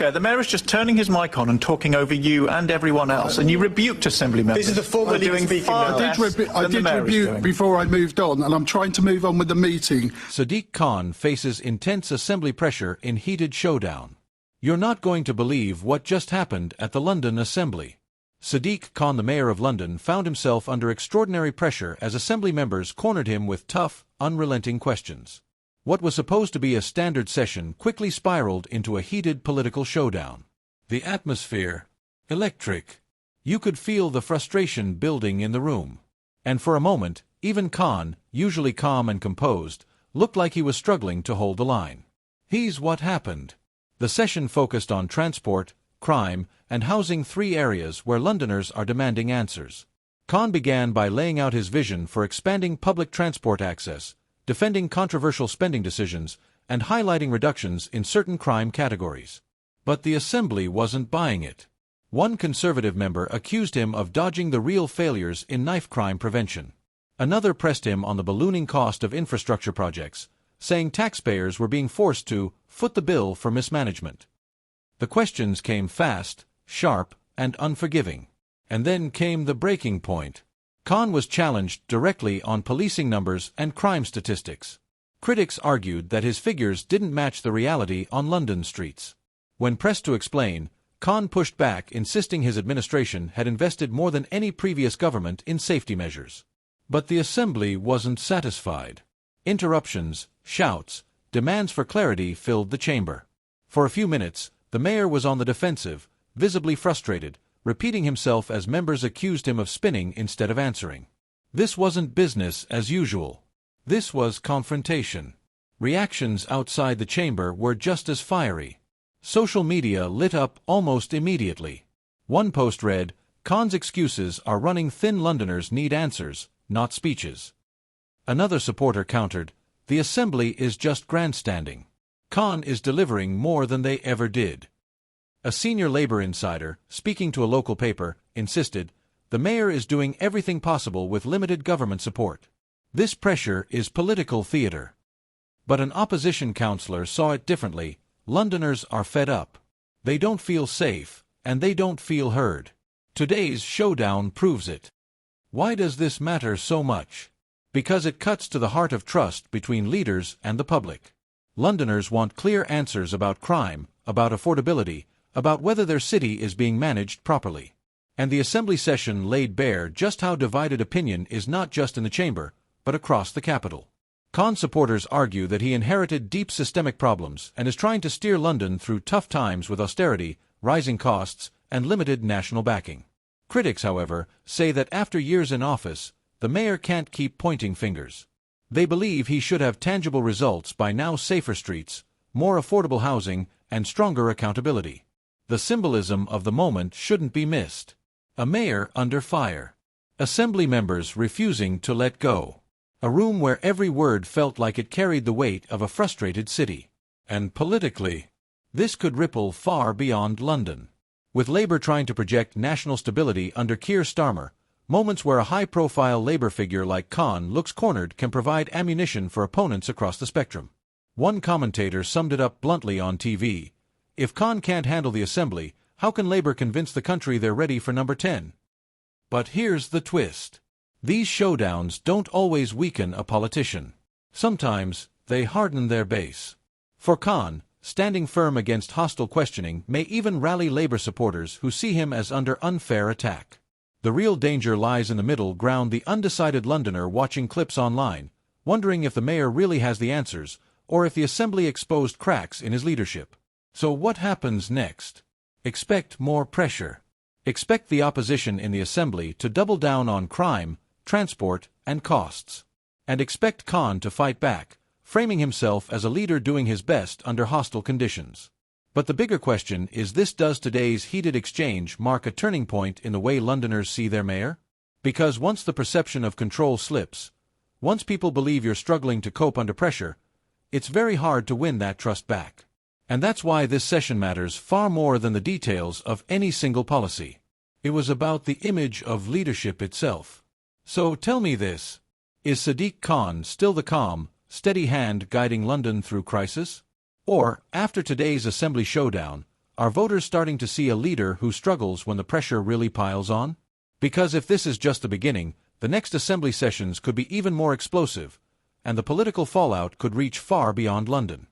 The Mayor is just turning his mic on and talking over you and everyone else, and you rebuked Assembly members. This is the former leader speaking now. I did rebuke before I moved on, and I'm trying to move on with the meeting. Sadiq Khan faces intense Assembly pressure in heated showdown. You're not going to believe what just happened at the London Assembly. Sadiq Khan, the Mayor of London, found himself under extraordinary pressure as Assembly members cornered him with tough, unrelenting questions. What was supposed to be a standard session quickly spiraled into a heated political showdown. The atmosphere, electric. You could feel the frustration building in the room. And for a moment, even Khan, usually calm and composed, looked like he was struggling to hold the line. Here's what happened. The session focused on transport, crime, and housing, three areas where Londoners are demanding answers. Khan began by laying out his vision for expanding public transport access, defending controversial spending decisions, and highlighting reductions in certain crime categories. But the Assembly wasn't buying it. One Conservative member accused him of dodging the real failures in knife crime prevention. Another pressed him on the ballooning cost of infrastructure projects, saying taxpayers were being forced to foot the bill for mismanagement. The questions came fast, sharp, and unforgiving. And then came the breaking point. Khan was challenged directly on policing numbers and crime statistics. Critics argued that his figures didn't match the reality on London streets. When pressed to explain, Khan pushed back, insisting his administration had invested more than any previous government in safety measures. But the Assembly wasn't satisfied. Interruptions, shouts, demands for clarity filled the chamber. For a few minutes, the Mayor was on the defensive, visibly frustrated, repeating himself as members accused him of spinning instead of answering. This wasn't business as usual. This was confrontation. Reactions outside the chamber were just as fiery. Social media lit up almost immediately. One post read, "Khan's excuses are running thin. Londoners need answers, not speeches." Another supporter countered, "The Assembly is just grandstanding. Khan is delivering more than they ever did." A senior Labour insider, speaking to a local paper, insisted, "The Mayor is doing everything possible with limited government support. This pressure is political theatre." But an opposition councillor saw it differently. Londoners are fed up. They don't feel safe, and they don't feel heard. Today's showdown proves it. Why does this matter so much? Because it cuts to the heart of trust between leaders and the public. Londoners want clear answers about crime, about affordability, about whether their city is being managed properly. And the Assembly session laid bare just how divided opinion is, not just in the chamber, but across the capital. Khan supporters argue that he inherited deep systemic problems and is trying to steer London through tough times with austerity, rising costs, and limited national backing. Critics, however, say that after years in office, the Mayor can't keep pointing fingers. They believe he should have tangible results by now: safer streets, more affordable housing, and stronger accountability. The symbolism of the moment shouldn't be missed. A mayor under fire. Assembly members refusing to let go. A room where every word felt like it carried the weight of a frustrated city. And politically, this could ripple far beyond London. With Labour trying to project national stability under Keir Starmer, moments where a high-profile Labour figure like Khan looks cornered can provide ammunition for opponents across the spectrum. One commentator summed it up bluntly on TV. If Khan can't handle the Assembly, how can Labour convince the country they're ready for number 10? But here's the twist. These showdowns don't always weaken a politician. Sometimes, they harden their base. For Khan, standing firm against hostile questioning may even rally Labour supporters who see him as under unfair attack. The real danger lies in the middle ground: the undecided Londoner watching clips online, wondering if the Mayor really has the answers, or if the Assembly exposed cracks in his leadership. So what happens next? Expect more pressure. Expect the opposition in the Assembly to double down on crime, transport, and costs. And expect Khan to fight back, framing himself as a leader doing his best under hostile conditions. But the bigger question is this: does today's heated exchange mark a turning point in the way Londoners see their mayor? Because once the perception of control slips, once people believe you're struggling to cope under pressure, it's very hard to win that trust back. And that's why this session matters far more than the details of any single policy. It was about the image of leadership itself. So tell me this: is Sadiq Khan still the calm, steady hand guiding London through crisis? Or, after today's Assembly showdown, Are voters starting to see a leader who struggles when the pressure really piles on? Because if this is just the beginning, the next assembly sessions could be even more explosive, and the political fallout could reach far beyond London.